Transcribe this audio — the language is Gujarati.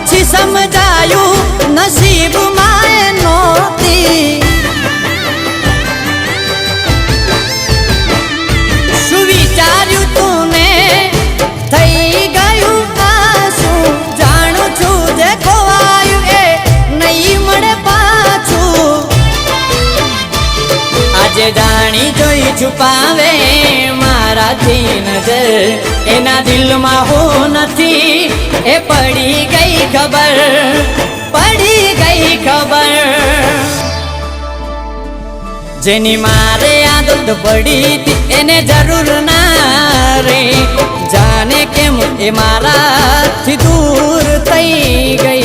પછી સમજાયું નસીબ માં નહોતી શું વિચાર્યું તું ને થઈ ગયું આશું જાણું છું જે ખોવાયું એ નહીં મળે પાછું આજે જાણી જોઈ છુપાવે મારાથી નજર એના દિલમાં હું નથી એ પડી ગઈ ખબર જેની મારે આદત પડી હતી એને જરૂર ના રે જાને કેમ એ મારાથી દૂર થઈ ગઈ